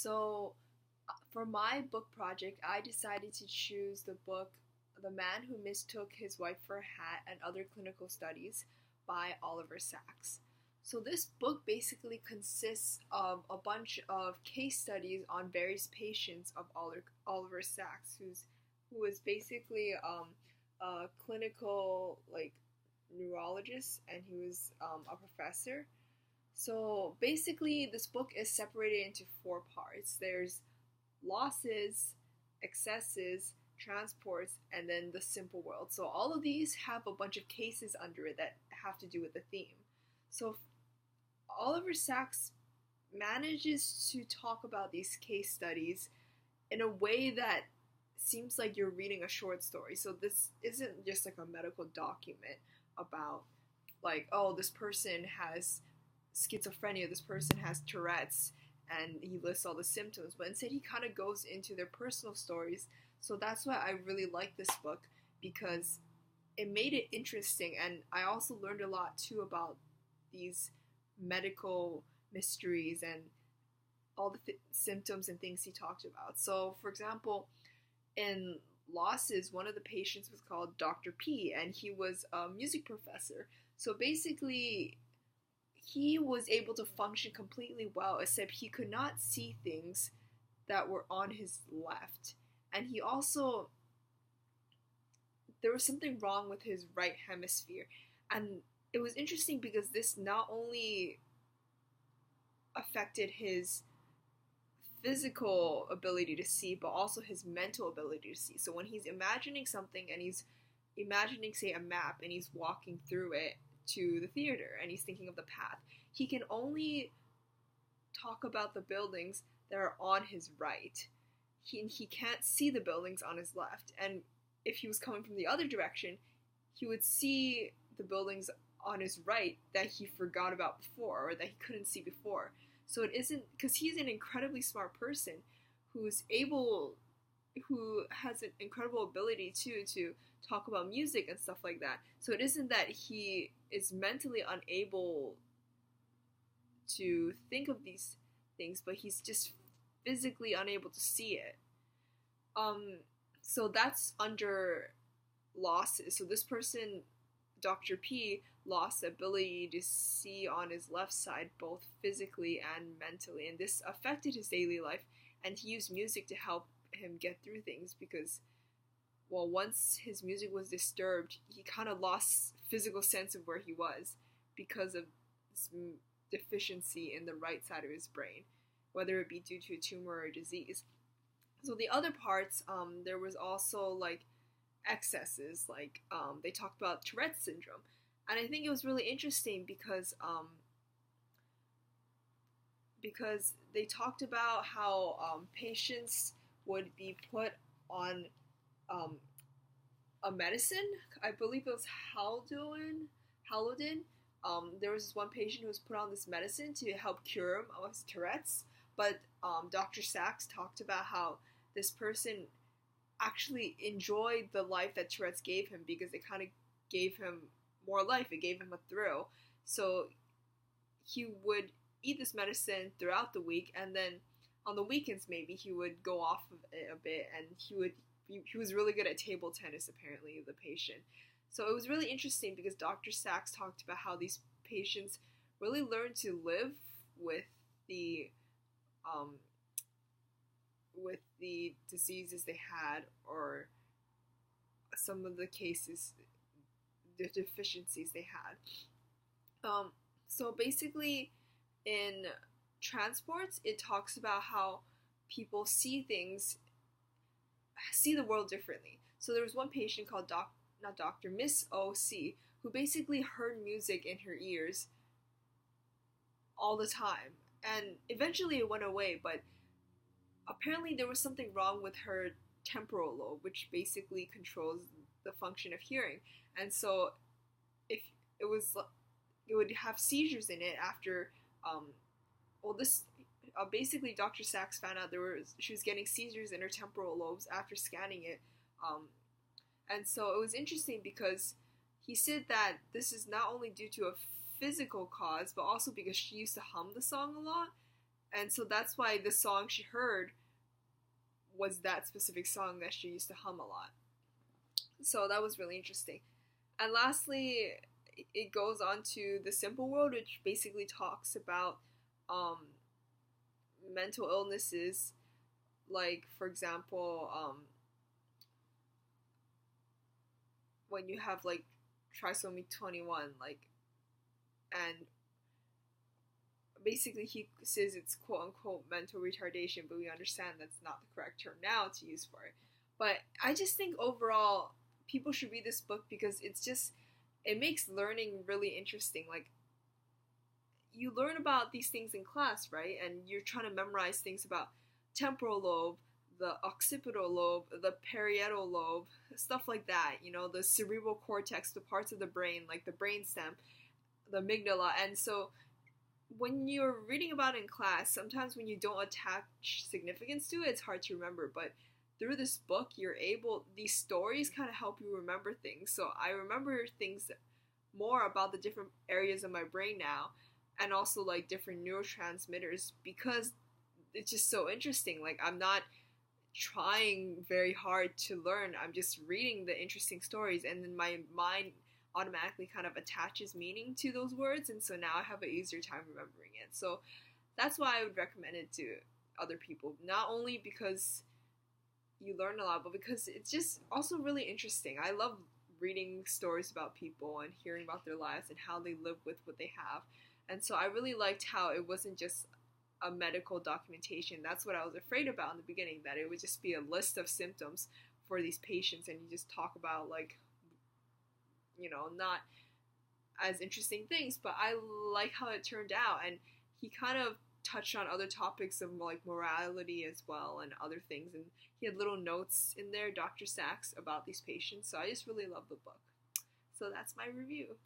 So, for my book project, I decided to choose the book The Man Who Mistook His Wife for a Hat and Other Clinical Studies by Oliver Sacks. So, this book basically consists of a bunch of case studies on various patients of Oliver Sacks, who is basically a clinical neurologist, and he was a professor. So basically, this book is separated into four parts. There's losses, excesses, transports, and then the simple world. So all of these have a bunch of cases under it that have to do with the theme. So Oliver Sacks manages to talk about these case studies in a way that seems like you're reading a short story. So this isn't just like a medical document about oh, this person has schizophrenia, this person has Tourette's, and he lists all the symptoms, but instead he kind of goes into their personal stories. So that's why I really like this book, because it made it interesting, and I also learned a lot too about these medical mysteries and all the symptoms and things he talked about. So, for example, in Losses, one of the patients was called Dr. P, and he was a music professor. So basically, he was able to function completely well, except he could not see things that were on his left. And he also, there was something wrong with his right hemisphere. And it was interesting because this not only affected his physical ability to see, but also his mental ability to see. So when he's imagining something, and he's imagining, say, a map, and he's walking through it to the theater, and he's thinking of the path, he can only talk about the buildings that are on his right. He can't see the buildings on his left. And if he was coming from the other direction, he would see the buildings on his right that he forgot about before, or that he couldn't see before. So it isn't, because he's an incredibly smart person who has an incredible ability to talk about music and stuff like that. So it isn't that he is mentally unable to think of these things, but he's just physically unable to see it. So that's under losses. So this person, Dr. P, lost the ability to see on his left side, both physically and mentally, and this affected his daily life, and he used music to help him get through things, because, well, once his music was disturbed, he kind of lost physical sense of where he was because of this deficiency in the right side of his brain, whether it be due to a tumor or a disease. So the other parts, there was also excesses, they talked about Tourette's syndrome, and I think it was really interesting because they talked about how patients would be put on a medicine. I believe it was Halodin. There was this one patient who was put on this medicine to help cure him of his Tourette's, but Dr. Sacks talked about how this person actually enjoyed the life that Tourette's gave him, because it kind of gave him more life, it gave him a thrill. So he would eat this medicine throughout the week, and then on the weekends maybe he would go off of it a bit, and he was really good at table tennis, apparently, the patient. So it was really interesting because Dr. Sacks talked about how these patients really learned to live with the diseases they had, or some of the cases, the deficiencies they had. So basically, in transports, it talks about how people see the world differently. So there was one patient called Miss O.C., who basically heard music in her ears all the time. And eventually it went away, but apparently there was something wrong with her temporal lobe, which basically controls the function of hearing. And so if it would have seizures in it after, basically Dr. Sacks found out she was getting seizures in her temporal lobes after scanning it. And so it was interesting because he said that this is not only due to a physical cause, but also because she used to hum the song a lot. And so that's why the song she heard was that specific song that she used to hum a lot. So that was really interesting. And lastly, it goes on to The Simple World, which basically talks about um, mental illnesses, like, for example, when you have like trisomy 21, like, and basically he says it's quote unquote mental retardation, but we understand that's not the correct term now to use for it. But I just think overall people should read this book because it makes learning really interesting. Like, you learn about these things in class, right? And you're trying to memorize things about temporal lobe, the occipital lobe, the parietal lobe, stuff like that, the cerebral cortex, the parts of the brain, like the brainstem, the amygdala. And so when you're reading about it in class, sometimes when you don't attach significance to it, it's hard to remember. But through this book, these stories kind of help you remember things. So I remember things more about the different areas of my brain now, and also like different neurotransmitters, because it's just so interesting. Like, I'm not trying very hard to learn, I'm just reading the interesting stories, and then my mind automatically kind of attaches meaning to those words, and so now I have an easier time remembering it. So that's why I would recommend it to other people, not only because you learn a lot, but because it's just also really interesting. I love reading stories about people and hearing about their lives and how they live with what they have. And so I really liked how it wasn't just a medical documentation. That's what I was afraid about in the beginning, that it would just be a list of symptoms for these patients and you just talk about, like, not as interesting things. But I like how it turned out, and he kind of touched on other topics of like morality as well and other things, and he had little notes in there, Dr. Sachs, about these patients. So I just really love the book. So that's my review.